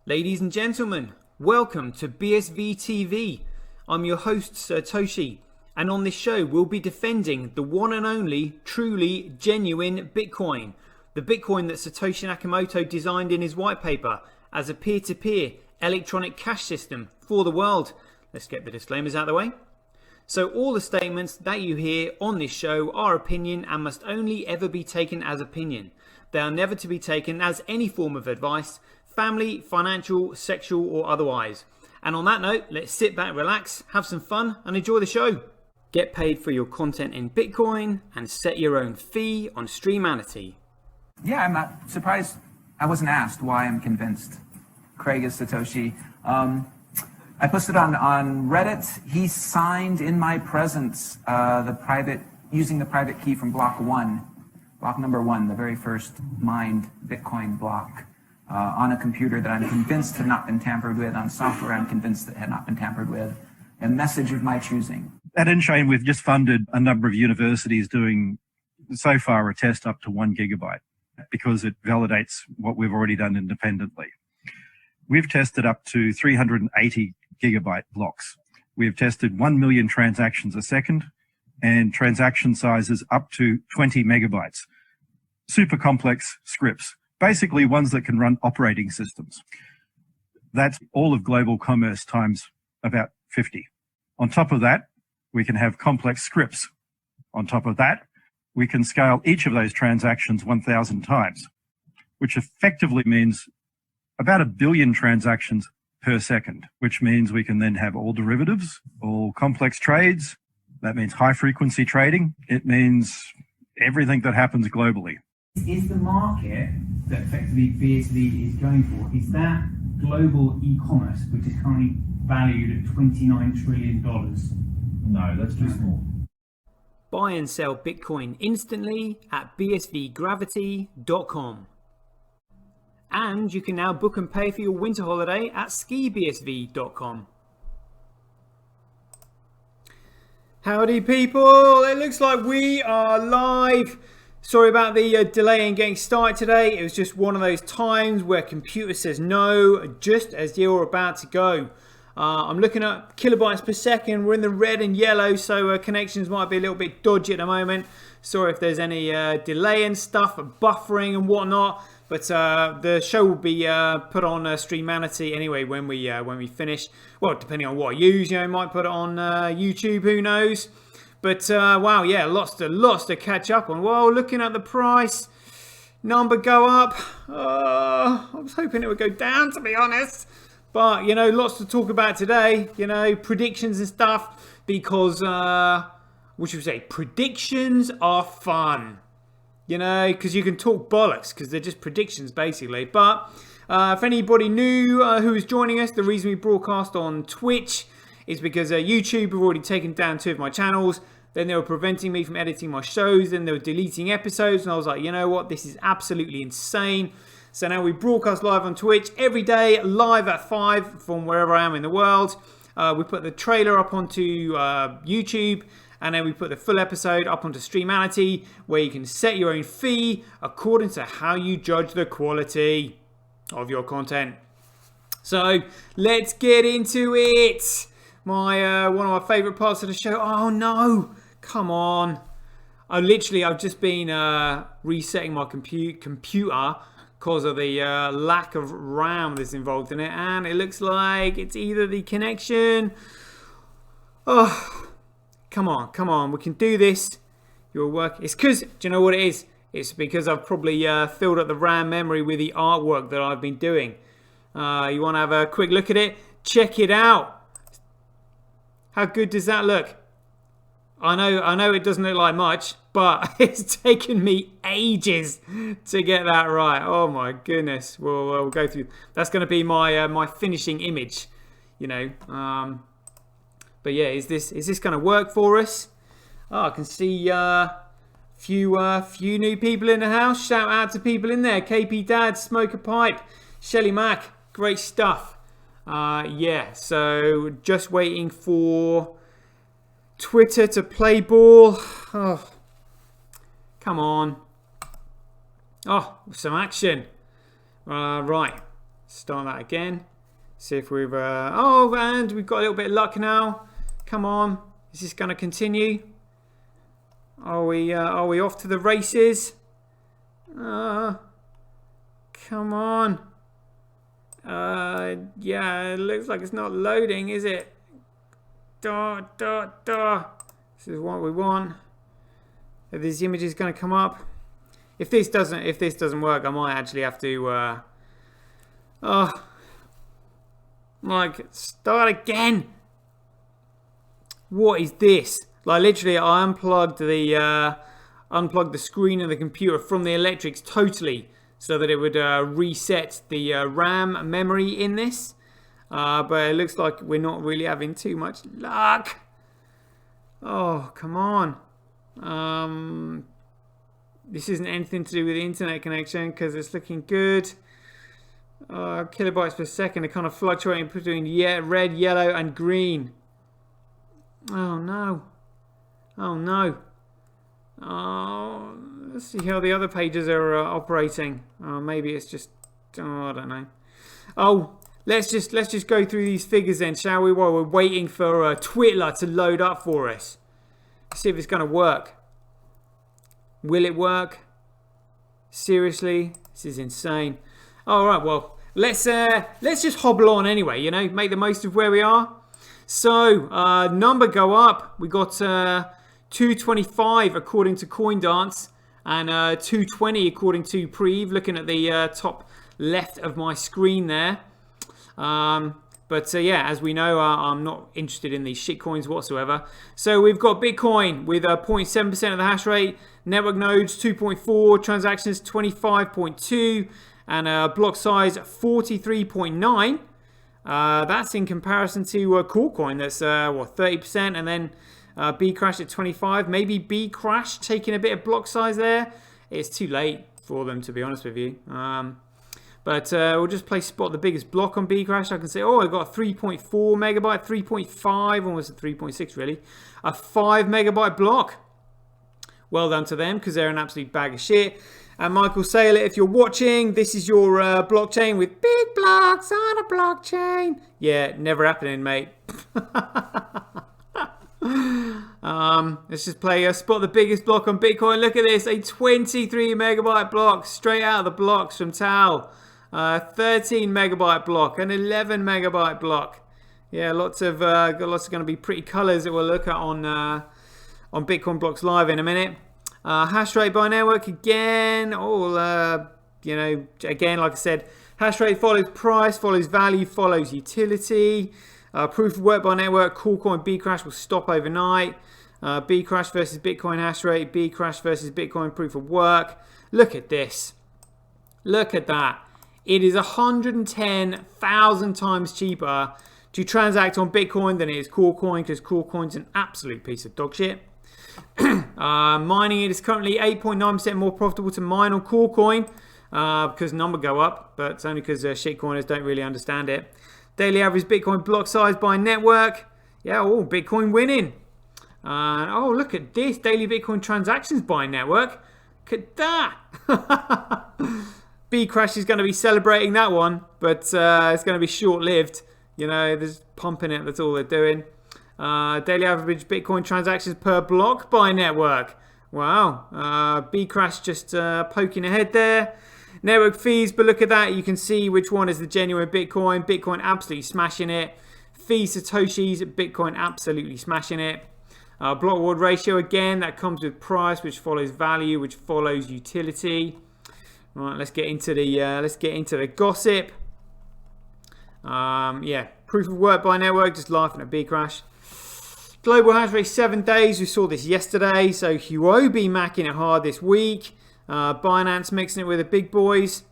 Ladies and gentlemen, welcome to BSV TV. I'm your host Satoshi, and on this show we'll be defending the one and only, truly genuine Bitcoin. The Bitcoin that Satoshi Nakamoto designed in his white paper as a peer-to-peer electronic cash system for the world. Let's get the disclaimers out of the way. So all the statements that you hear on this show are opinion and must only ever be taken as opinion. They are never to be taken as any form of advice, family, financial, sexual or otherwise. And on that note, let's sit back, relax, have some fun and enjoy the show. Get paid for your content in Bitcoin and set your own fee on Streamanity. Yeah, I'm not surprised I wasn't asked why I'm convinced Craig is Satoshi. I posted on Reddit. He signed in my presence using the private key from block number one, the very first mined Bitcoin block, on a computer that I'm convinced had not been tampered with, on software I'm convinced that had not been tampered with, a message of my choosing. At Enchain, we've just funded a number of universities doing, so far, a test up to 1 gigabyte because it validates what we've already done independently. We've tested up to 380 gigabyte blocks. We've tested 1 million transactions a second and transaction sizes up to 20 megabytes. Super complex scripts, basically ones that can run operating systems. That's all of global commerce times about 50. On top of that, we can have complex scripts. On top of that, we can scale each of those transactions 1,000 times, which effectively means about 1 billion transactions per second, which means we can then have all derivatives, all complex trades. That means high frequency trading. It means everything that happens globally. Is the market that effectively BSV is going for, is that global e-commerce, which is currently valued at $29 trillion? No, that's too small. Buy and sell Bitcoin instantly at bsvgravity.com. And you can now book and pay for your winter holiday at skibsv.com. Howdy people, it looks like we are live. Sorry about the delay in getting started today. It was just one of those times where computer says no just as you're about to go. I'm looking at kilobytes per second. We're in the red and yellow, so connections might be a little bit dodgy at the moment. Sorry if there's any delay and stuff, buffering and whatnot. But the show will be put on Streamanity anyway when we finish. Well, depending on what I use, might put it on YouTube. Who knows? But wow, yeah, lots to catch up on. Well, looking at the price, number go up. I was hoping it would go down, to be honest. But lots to talk about today. Predictions and stuff because what should we say? Predictions are fun. Because you can talk bollocks because they're just predictions basically. But if anybody new who is joining us, the reason we broadcast on Twitch is because YouTube have already taken down 2 of my channels. Then they were preventing me from editing my shows. Then they were deleting episodes. And I was like, you know what? This is absolutely insane. So now we broadcast live on Twitch every day, live at 5 from wherever I am in the world. We put the trailer up onto YouTube. And then we put the full episode up onto Streamanity, where you can set your own fee according to how you judge the quality of your content. So let's get into it. One of my favourite parts of the show. Oh no, come on. I've just been resetting my computer because of the lack of RAM that's involved in it. And it looks like it's either the connection. Oh. Come on, we can do this. Your work. It's because, do you know what it is? It's because I've probably filled up the RAM memory with the artwork that I've been doing. You want to have a quick look at it? Check it out. How good does that look? I know it doesn't look like much, but it's taken me ages to get that right. Oh my goodness. We'll go through. That's going to be my finishing image, But yeah, is this going to work for us? Oh, I can see few new people in the house. Shout out to people in there. KP Dad, Smoke a Pipe, Shelly Mac, great stuff. Yeah, so just waiting for Twitter to play ball. Oh, come on. Oh, some action. Right. Start that again. See if we've... oh, and we've got a little bit of luck now. Come on. Is this going to continue? Are we off to the races? Come on. Yeah, it looks like it's not loading, is it? This is what we want. Are these images going to come up? If this doesn't work, I might actually have to like start again. What is this? Like literally, I unplugged the screen of the computer from the electrics totally, so that it would reset the RAM memory in this. But it looks like we're not really having too much luck. Oh, come on. This isn't anything to do with the internet connection because it's looking good. Kilobytes per second are kind of fluctuating between red, yellow, and green. Oh no. Oh no. Oh, let's see how the other pages are operating. Maybe it's just, I don't know. Oh, let's just go through these figures then, shall we? While we're waiting for Twitter to load up for us. See if it's going to work. Will it work? Seriously, this is insane. All right, well, let's just hobble on anyway. You know, make the most of where we are. So number go up. We got 225 according to CoinDance and 220 according to Preve. Looking at the top left of my screen there. But yeah, as we know, I'm not interested in these shitcoins whatsoever. So we've got Bitcoin with 0.7% of the hash rate, network nodes 2.4, transactions 25.2, and block size 43.9. That's in comparison to Coolcoin, that's what, 30%, and then Bcrash at 25. Maybe Bcrash taking a bit of block size there. It's too late for them, to be honest with you. But we'll just play spot the biggest block on Bcrash. I can say, oh, I got a 3.4 megabyte, 3.5, almost a 3.6 really. A 5 megabyte block. Well done to them, because they're an absolute bag of shit. And Michael Saylor, if you're watching, this is your blockchain with big blocks on a blockchain. Yeah, never happening, mate. Let's just play spot the biggest block on Bitcoin. Look at this, a 23 megabyte block straight out of the blocks from Tal. 13 megabyte block, an 11 megabyte block. Yeah, lots of going to be pretty colors that we'll look at on Bitcoin Blocks Live in a minute. Hash rate by network again. All you know, again, like I said, hash rate follows price, follows value, follows utility. Proof of work by network. Coolcoin Bcrash will stop overnight. Bcrash versus Bitcoin hash rate. Bcrash versus Bitcoin proof of work. Look at this. Look at that. It is 110,000 times cheaper to transact on Bitcoin than it is Coolcoin, because Coolcoin's an absolute piece of dog shit. Mining it is currently 8.9% more profitable to mine on Coolcoin because number go up, but it's only because shitcoiners don't really understand it. Daily average Bitcoin block size by network. Yeah, oh, Bitcoin winning. Oh, look at this. Daily Bitcoin transactions by network. Look at that. Bcrash is going to be celebrating that one, but it's going to be short-lived. You know, they're just pumping it. That's all they're doing. Daily average Bitcoin transactions per block by network. Wow. Bcrash just poking ahead there. Network fees, but look at that. You can see which one is the genuine Bitcoin. Bitcoin absolutely smashing it. Fee Satoshis, Bitcoin absolutely smashing it. Block reward ratio, again, that comes with price, which follows value, which follows utility. Right, let's get into the gossip. Yeah, proof of work by network, just laughing at Bcrash. Global hash rate 7 days. We saw this yesterday. So Huobi macking it hard this week. Binance mixing it with the big boys.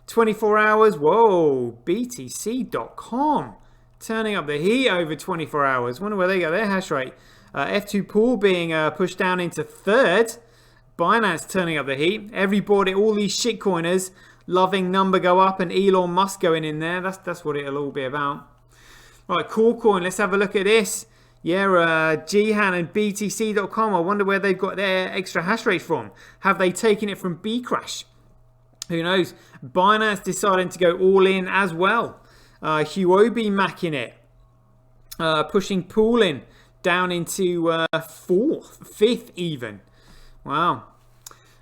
24 hours. Whoa, BTC.com turning up the heat over 24 hours. Wonder where they got their hash rate. F2 pool being pushed down into third. Binance turning up the heat. Everybody, all these shitcoiners loving number go up and Elon Musk going in there. That's what it'll all be about. Right, Coolcoin. Let's have a look at this. Yeah, Jihan and BTC.com. I wonder where they've got their extra hash rate from. Have they taken it from Bcrash? Who knows? Binance deciding to go all in as well. Huobi macking it. Pushing pooling down into 4th, 5th even. Wow.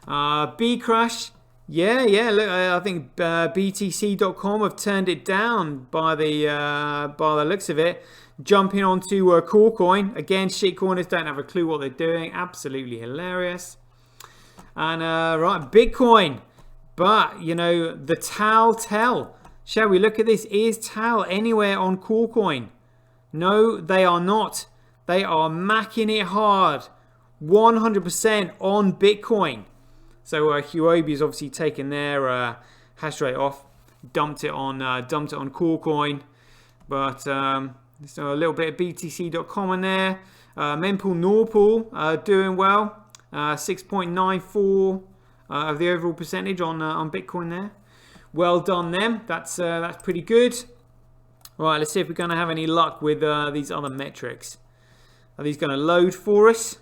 Bcrash. Yeah. Look, I think BTC.com have turned it down by the looks of it. Jumping onto CoreCoin. Again, shitcoiners don't have a clue what they're doing. Absolutely hilarious. And right, Bitcoin. But, you know, the tell. Shall we look at this? Is TAL anywhere on CoreCoin? No, they are not. They are macking it hard. 100% on Bitcoin. So Huobi has obviously taken their hash rate off, dumped it on CoreCoin. But so a little bit of BTC.com in there. Mempool Norpool doing well. 6.94 of the overall percentage on Bitcoin there. Well done them. That's pretty good. Right, let's see if we're going to have any luck with these other metrics. Are these going to load for us?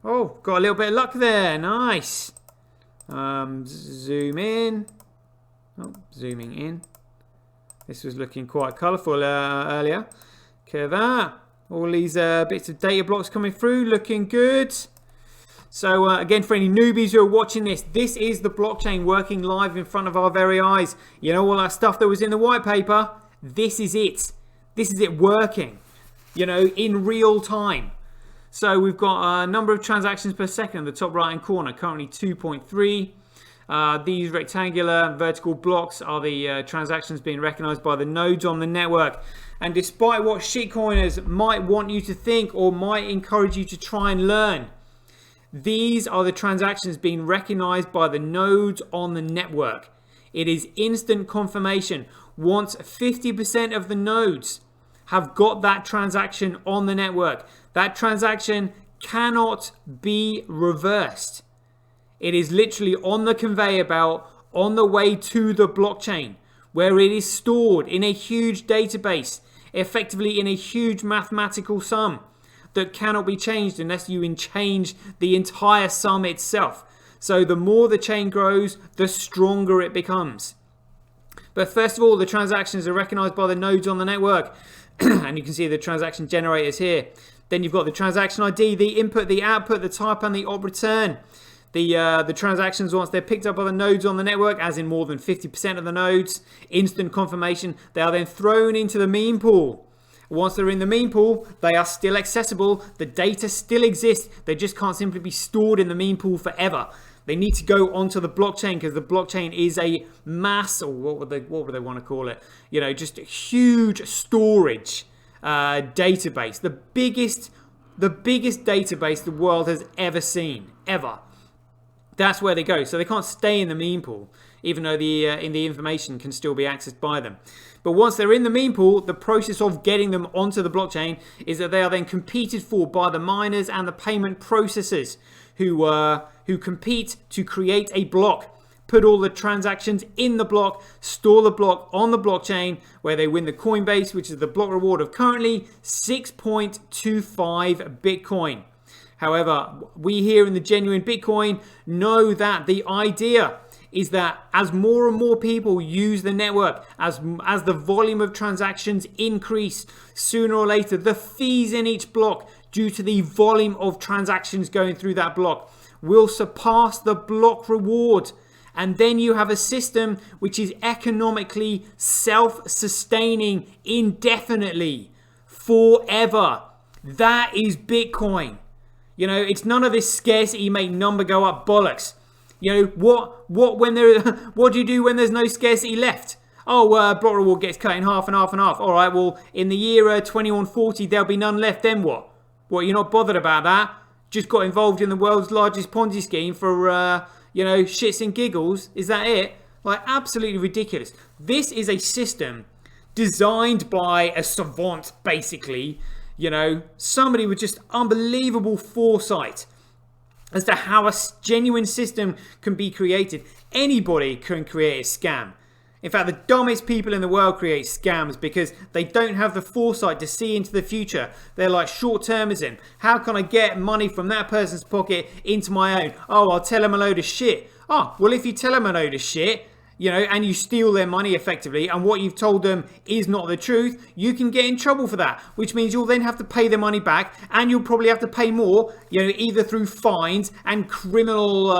Oh, got a little bit of luck there. Nice. Zoom in. Oh, zooming in. This was looking quite colourful earlier. Look at that. All these bits of data blocks coming through, looking good. So again, for any newbies who are watching this, this is the blockchain working live in front of our very eyes. You know, all that stuff that was in the white paper, this is it. This is it working, you know, in real time. So we've got a number of transactions per second in the top right hand corner, currently 2.3. These rectangular vertical blocks are the transactions being recognized by the nodes on the network. And despite what shitcoiners might want you to think or might encourage you to try and learn, these are the transactions being recognized by the nodes on the network. It is instant confirmation. Once 50% of the nodes have got that transaction on the network, that transaction cannot be reversed. It is literally on the conveyor belt on the way to the blockchain, where it is stored in a huge database, effectively in a huge mathematical sum that cannot be changed unless you change the entire sum itself. So the more the chain grows, the stronger it becomes. But first of all, the transactions are recognized by the nodes on the network. And you can see the transaction generators here. Then you've got the transaction ID, the input, the output, the type, and the op return. The transactions, once they're picked up by the nodes on the network, as in more than 50% of the nodes, instant confirmation, they are then thrown into the meme pool. Once they're in the meme pool, they are still accessible. The data still exists. They just can't simply be stored in the meme pool forever. They need to go onto the blockchain because the blockchain is a mass, or what would they want to call it? You know, just a huge storage database. The biggest database the world has ever seen, ever. That's where they go. So they can't stay in the meme pool, even though the information can still be accessed by them. But once they're in the meme pool, the process of getting them onto the blockchain is that they are then competed for by the miners and the payment processors who compete to create a block, put all the transactions in the block, store the block on the blockchain, where they win the coin base, which is the block reward of currently 6.25 Bitcoin. However, we here in the Genuine Bitcoin know that the idea is that as more and more people use the network, as the volume of transactions increase, sooner or later the fees in each block due to the volume of transactions going through that block will surpass the block reward. And then you have a system which is economically self-sustaining indefinitely, forever. That is Bitcoin. You know, it's none of this scarcity make number go up bollocks. You know, what do you do when there's no scarcity left? Oh, block reward gets cut in half and half and half. All right, well, in the year 2140, there'll be none left. Then what? What, you're not bothered about that? Just got involved in the world's largest Ponzi scheme for, you know, shits and giggles. Is that it? Like, absolutely ridiculous. This is a system designed by a savant, basically. You know, somebody with just unbelievable foresight as to how a genuine system can be created. Anybody can create a scam. In fact, the dumbest people in the world create scams because they don't have the foresight to see into the future. They're like short-termism. How can I get money from that person's pocket into my own? Oh, I'll tell them a load of shit. Oh, well, if you tell them a load of shit, and you steal their money effectively, and what you've told them is not the truth, you can get in trouble for that, which means you'll then have to pay their money back, and you'll probably have to pay more, either through fines and criminal,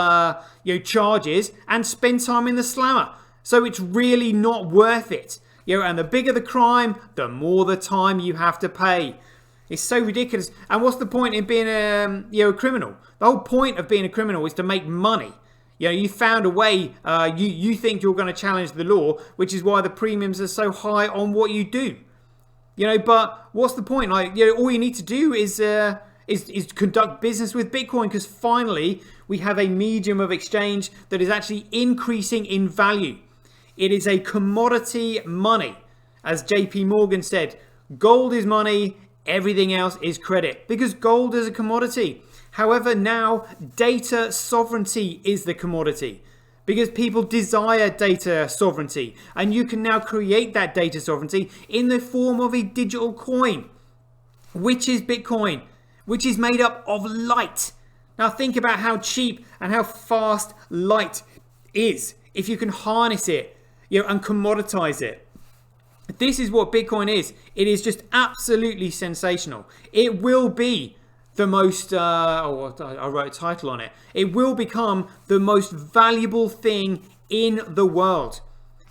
charges, and spend time in the slammer. So it's really not worth it. And the bigger the crime, the more the time you have to pay. It's so ridiculous. And what's the point in being a criminal? The whole point of being a criminal is to make money. You found a way, you think you're going to challenge the law, which is why the premiums are so high on what you do. But what's the point? All you need to do is conduct business with Bitcoin, because finally we have a medium of exchange that is actually increasing in value. It is a commodity money. As JP Morgan said, gold is money, everything else is credit, because gold is a commodity. However, now data sovereignty is the commodity, because people desire data sovereignty, and you can now create that data sovereignty in the form of a digital coin, which is Bitcoin, which is made up of light. Now think about how cheap and how fast light is if you can harness it, and commoditize it. This is what Bitcoin is. It is just absolutely sensational. It will be the most, I wrote a title on it. It will become the most valuable thing in the world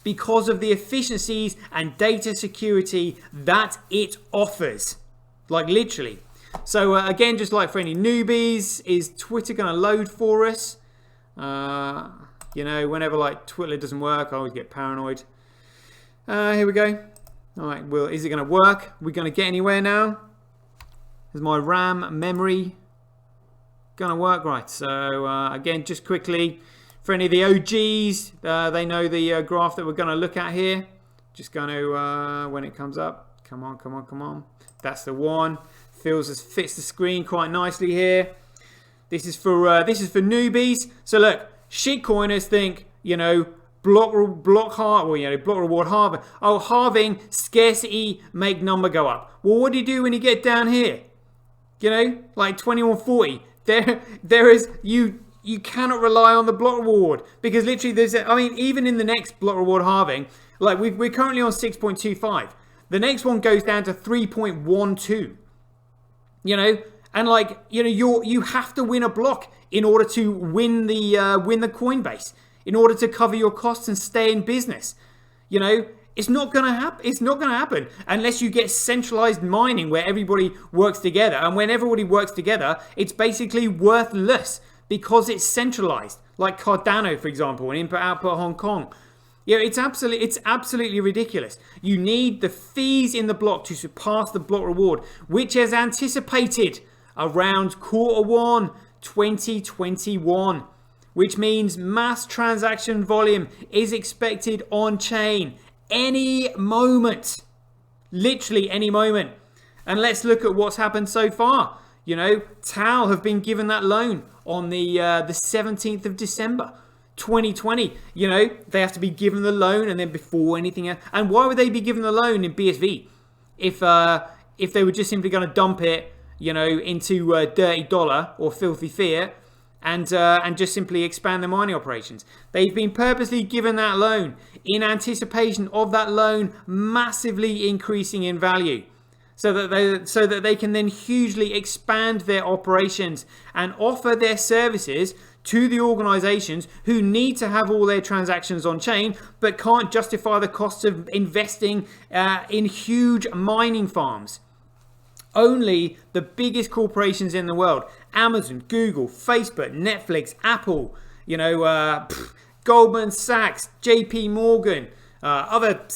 because of the efficiencies and data security that it offers. Like literally. So again, just like for any newbies, is Twitter going to load for us? Whenever like Twitter doesn't work, I always get paranoid. Here we go. All right, well, is it going to work? Are we going to get anywhere now? Is my RAM memory going to work? Right, so again, just quickly, for any of the OGs, they know the graph that we're going to look at here. Just going to, when it comes up, come on. That's the one. Fits the screen quite nicely here. This is for newbies. So look, shitcoiners think, block reward halving. Oh, halving, scarcity, make number go up. Well, what do you do when you get down here? Like 2140. There is you cannot rely on the block reward, because literally even in the next block reward halving, like we're currently on 6.25. The next one goes down to 3.12. And you have to win a block in order to win the Coinbase, in order to cover your costs and stay in business. It's not going to happen. It's not going to happen unless you get centralized mining where everybody works together. And when everybody works together, it's basically worthless because it's centralized, like Cardano, for example, and input-output Hong Kong. It's absolutely ridiculous. You need the fees in the block to surpass the block reward, which is anticipated around Q1 2021, which means mass transaction volume is expected on chain any moment, literally any moment. And let's look at what's happened so far. Tau have been given that loan on the 17th of December 2020. They have to be given the loan, and then before anything else. And why would they be given the loan in BSV if they were just simply going to dump it, into dirty dollar or filthy fiat, and just simply expand their mining operations? They've been purposely given that loan in anticipation of that loan massively increasing in value, so that they can then hugely expand their operations and offer their services to the organizations who need to have all their transactions on chain but can't justify the costs of investing in huge mining farms. Only the biggest corporations in the world, Amazon, Google, Facebook, Netflix, Apple, Goldman Sachs, JP Morgan, other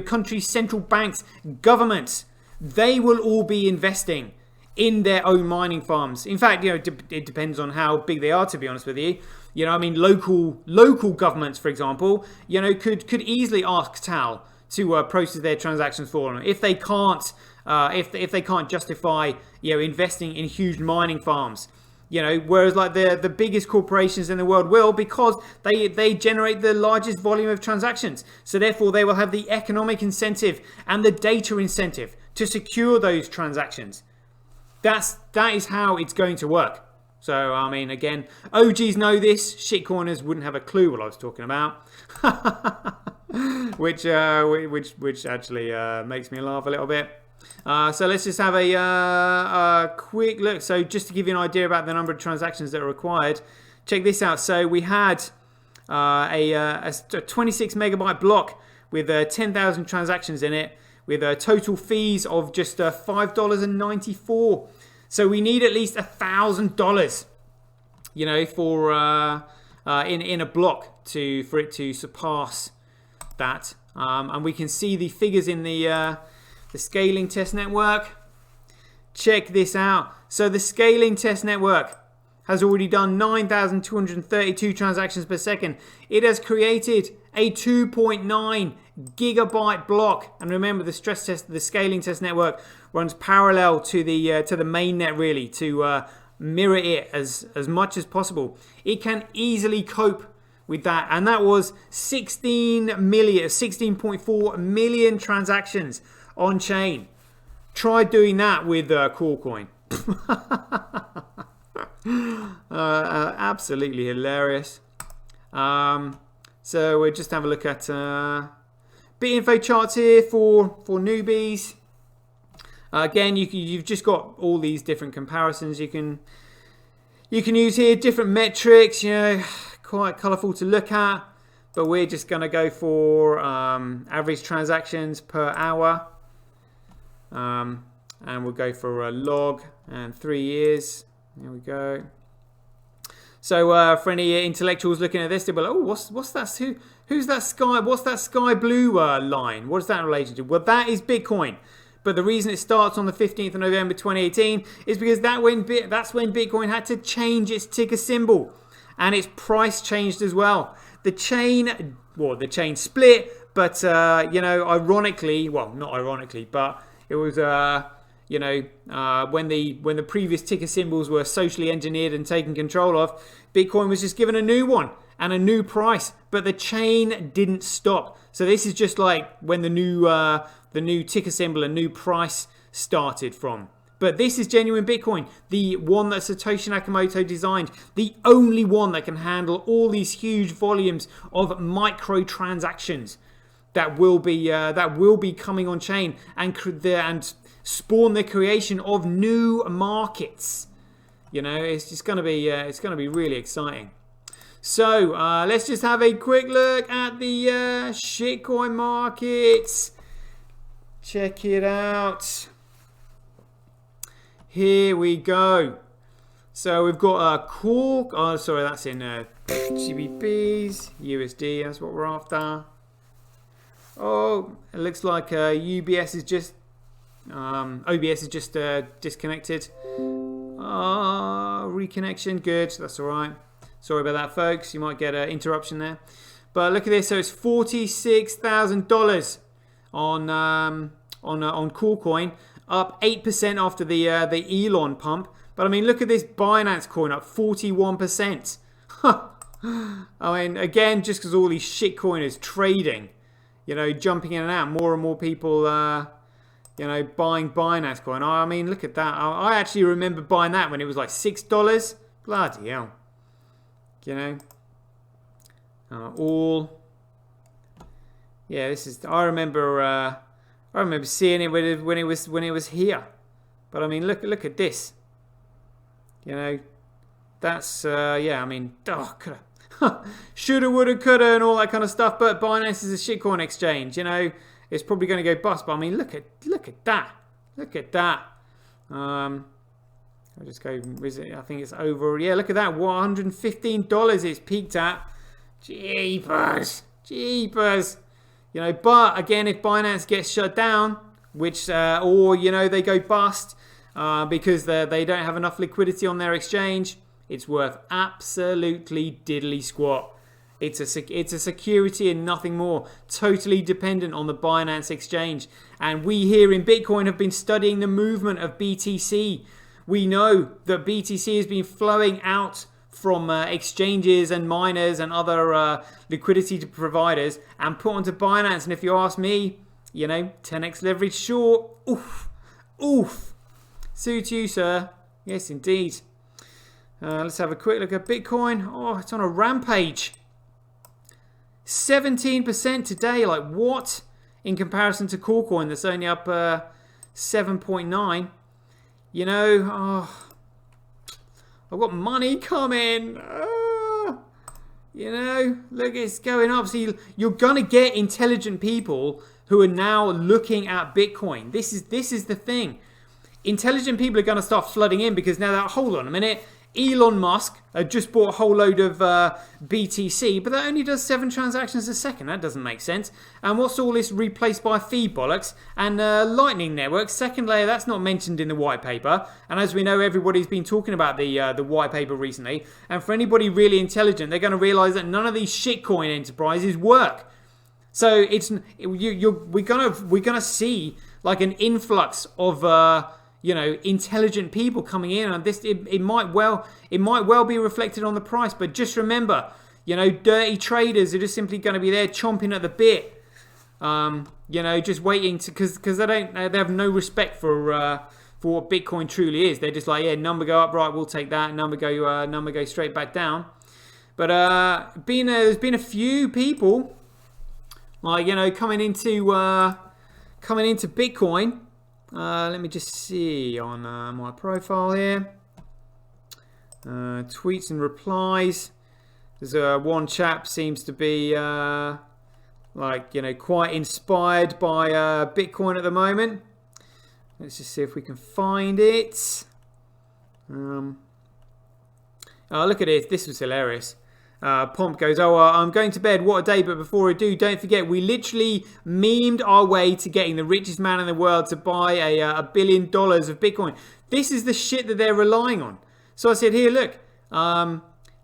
countries' central banks, governments, they will all be investing in their own mining farms. In fact, it depends on how big they are, to be honest with you. Local governments, for example, could easily ask Tau to process their transactions for them if they can't justify investing in huge mining farms. Whereas like the biggest corporations in the world will, because they generate the largest volume of transactions. So therefore they will have the economic incentive and the data incentive to secure those transactions. That is how it's going to work. So, I mean, again, OGs know this. Shitcoiners wouldn't have a clue what I was talking about. which actually makes me laugh a little bit. So let's just have a quick look. So just to give you an idea about the number of transactions that are required, check this out. So we had a 26 megabyte block with 10,000 transactions in it, with total fees of just $5.94. So we need at least $1,000, you know, for in a block for it to surpass that. And we can see the figures in the scaling test network. Check this out. So the scaling test network has already done 9,232 transactions per second. It has created a 2.9 gigabyte block. And remember, the stress test, the scaling test network runs parallel to the mainnet, really, to mirror it as much as possible. It can easily cope with that, and that was 16.4 million transactions on chain. Try doing that with Coolcoin. Absolutely hilarious. So we'll just have a look at bit info charts here for newbies. Again, you've just got all these different comparisons you can use here, different metrics, you know, quite colourful to look at, but we're just going to go for average transactions per hour, and we'll go for a log and 3 years. There we go. So for any intellectuals looking at this, they'll be like, oh, what's that? Who's that sky? What's that sky blue line? What is that in relation to? Well, that is Bitcoin. But the reason it starts on the 15th of November 2018 is because that's when Bitcoin had to change its ticker symbol, and its price changed as well. The chain split, but you know, ironically, well, not ironically, but it was you know, when the previous ticker symbols were socially engineered and taken control of, Bitcoin was just given a new one and a new price, but the chain didn't stop. So this is just like when the new ticker symbol and new price started from. But this is genuine Bitcoin, the one that Satoshi Nakamoto designed, the only one that can handle all these huge volumes of microtransactions that will be coming on chain and spawn the creation of new markets. You know, it's just going to be really exciting. So let's just have a quick look at the shitcoin markets. Check it out. Here we go. So we've got a core. Oh, sorry, that's in GBPs, USD. That's what we're after. Oh, it looks like OBS is just disconnected. Reconnection. Good. That's all right. Sorry about that, folks. You might get an interruption there. But look at this. So it's $46,000 on Coolcoin, up 8% after the Elon pump. But I mean, look at this Binance coin up 41%. I mean, again, just because all these shitcoiners trading, you know, jumping in and out, more and more people, you know, buying Binance coin. I mean, look at that. I actually remember buying that when it was like $6. Bloody hell. You know, yeah, this is. I remember seeing it when it was here. But I mean, look at this. You know, that's yeah. I mean, shoulda, woulda, coulda, and all that kind of stuff. But Binance is a shitcoin exchange. You know, it's probably going to go bust. But I mean, look at that. Look at that. I'll just go visit. I think it's over. Yeah, look at that. $115 it's peaked at. Jeepers. Jeepers. You know, but again, if Binance gets shut down, which, or, you know, they go bust because they don't have enough liquidity on their exchange, it's worth absolutely diddly squat. It's a security and nothing more. Totally dependent on the Binance exchange. And we here in Bitcoin have been studying the movement of BTC. We know that BTC has been flowing out from exchanges and miners and other liquidity providers and put onto Binance. And if you ask me, you know, 10x leverage short. Oof. Oof. Suit you, sir. Yes, indeed. Let's have a quick look at Bitcoin. Oh, it's on a rampage. 17% today. Like, what? In comparison to Coin that's only up 7.9. You know, oh, I've got money coming. Oh, you know, look, it's going up. So you're going to get intelligent people who are now looking at Bitcoin. This is the thing. Intelligent people are going to start flooding in because now that, hold on a minute, Elon Musk just bought a whole load of BTC, but that only does 7 transactions a second. That doesn't make sense. And what's all this replaced by fee bollocks? And Lightning Network, second layer, that's not mentioned in the white paper. And as we know, everybody's been talking about the white paper recently. And for anybody really intelligent, they're going to realize that none of these shitcoin enterprises work. So we're gonna see like an influx of you know, intelligent people coming in, and this it might well be reflected on the price. But just remember, you know, dirty traders are just simply going to be there chomping at the bit, you know, just waiting to because they have no respect for what Bitcoin truly is. They're just like, yeah, number go up, right, we'll take that. Number go straight back down. But there's been a few people like, you know, coming into Bitcoin. Let me just see on my profile here. Tweets and replies. There's one chap seems to be like, you know, quite inspired by Bitcoin at the moment. Let's just see if we can find it. Oh, look at this. This was hilarious. Pomp goes, oh, I'm going to bed, what a day, but before I do, don't forget, we literally memed our way to getting the richest man in the world to buy $1 billion of Bitcoin. This is the shit that they're relying on. So I said, here, look,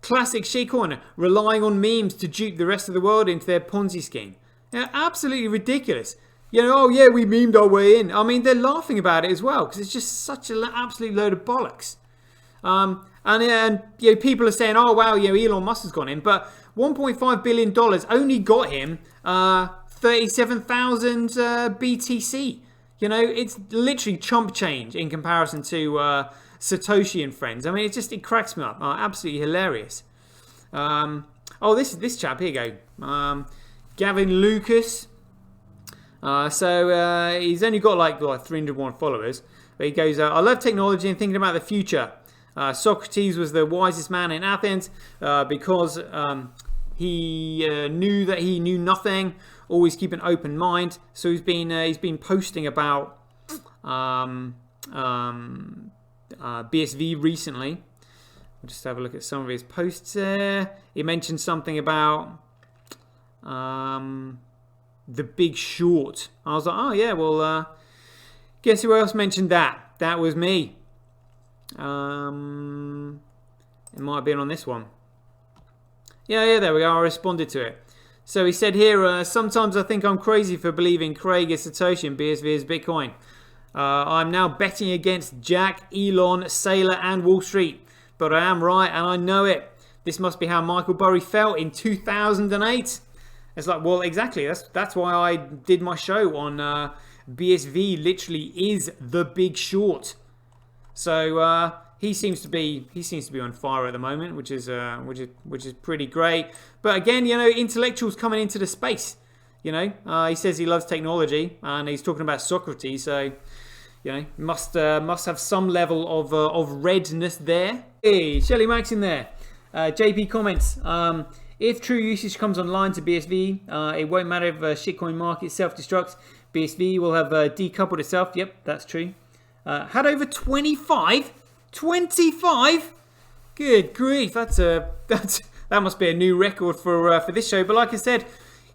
classic shitcoiner, relying on memes to dupe the rest of the world into their Ponzi scheme. Yeah, absolutely ridiculous. You know, oh yeah, we memed our way in. I mean, they're laughing about it as well, because it's just such an absolute load of bollocks. And you know, people are saying, oh wow, you know, Elon Musk has gone in, but $1.5 billion only got him 37,000 BTC. You know, it's literally chump change in comparison to Satoshi and friends. I mean, it cracks me up. Absolutely hilarious. Oh, this chap, here you go. Gavin Lucas. So he's only got like 301 followers. But he goes, I love technology and thinking about the future. Socrates was the wisest man in Athens because he knew that he knew nothing. Always keep an open mind. So he's been posting about BSV recently. I'll just have a look at some of his posts there. He mentioned something about The Big Short. I was like, oh yeah, well, guess who else mentioned that? That was me. It might have been on this one. Yeah, there we go. I responded to it. So he said here, sometimes I think I'm crazy for believing Craig is Satoshi and BSV is Bitcoin. I'm now betting against Jack, Elon, Saylor and Wall Street. But I am right and I know it. This must be how Michael Burry felt in 2008. It's like, well, exactly. That's why I did my show on BSV literally is The Big Short. So he seems to be on fire at the moment, which is pretty great. But again, you know, intellectuals coming into the space. You know, he says he loves technology, and he's talking about Socrates. So, you know, must have some level of redness there. Hey, Shelly Max in there. JP comments. If true usage comes online to BSV, it won't matter if shitcoin market self-destructs. BSV will have decoupled itself. Yep, that's true. Had over 25. 25. Good grief, that must be a new record for this show. But like I said,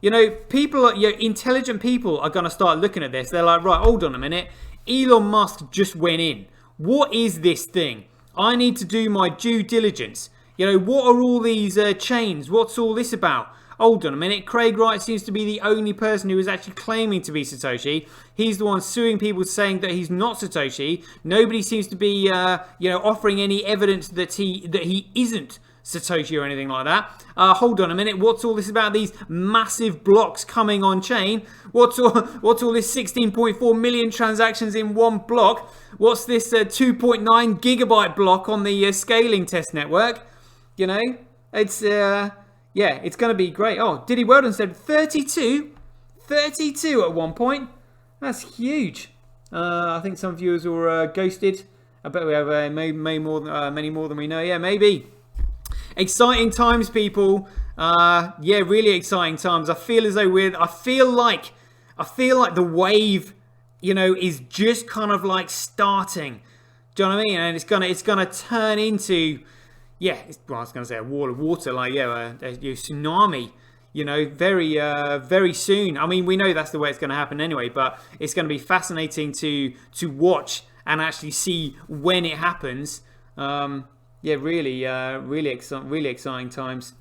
you know, intelligent people are going to start looking at this. They're like, right, hold on a minute. Elon Musk just went in. What is this thing? I need to do my due diligence. You know, what are all these chains? What's all this about? Hold on a minute. Craig Wright seems to be the only person who is actually claiming to be Satoshi. He's the one suing people saying that he's not Satoshi. Nobody seems to be, you know, offering any evidence that he isn't Satoshi or anything like that. Hold on a minute. What's all this about these massive blocks coming on chain? What's all this 16.4 million transactions in one block? What's this 2.9 gigabyte block on the scaling test network? You know, it's yeah, it's going to be great. Oh, Diddy Weldon said 32 at one point. That's huge. I think some viewers were ghosted. I bet we have many more than we know. Yeah, maybe. Exciting times, people. Yeah, really exciting times. I feel as though I feel like the wave, you know, is just kind of like starting. Do you know what I mean? And it's gonna turn into, yeah. Well, I was gonna say a wall of water, like a tsunami. You know, very soon. I mean, we know that's the way it's going to happen anyway, but it's going to be fascinating to watch and actually see when it happens. Yeah, really exciting times.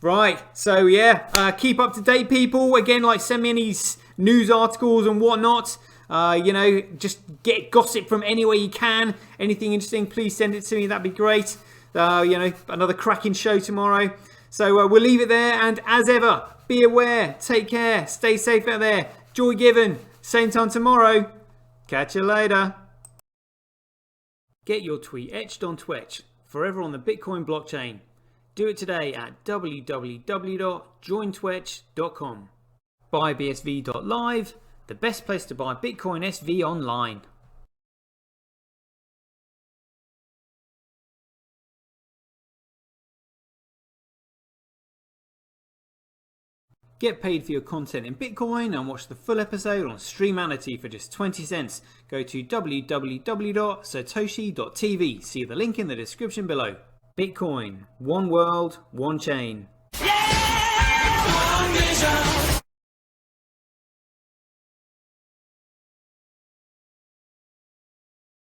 Right, so yeah, keep up to date, people. Again, like, send me any news articles and whatnot. You know, just get gossip from anywhere you can. Anything interesting, please send it to me. That'd be great. You know, another cracking show tomorrow. So we'll leave it there, and as ever, be aware, take care, stay safe out there, joy given, same time tomorrow. Catch you later. Get your tweet etched on Twitch, forever on the Bitcoin blockchain. Do it today at www.jointwitch.com. BuyBSV.live, the best place to buy Bitcoin SV online. Get paid for your content in Bitcoin and watch the full episode on Streamanity for just 20 cents. Go to www.satoshi.tv. See the link in the description below. Bitcoin, one world, one chain. Yeah! One vision.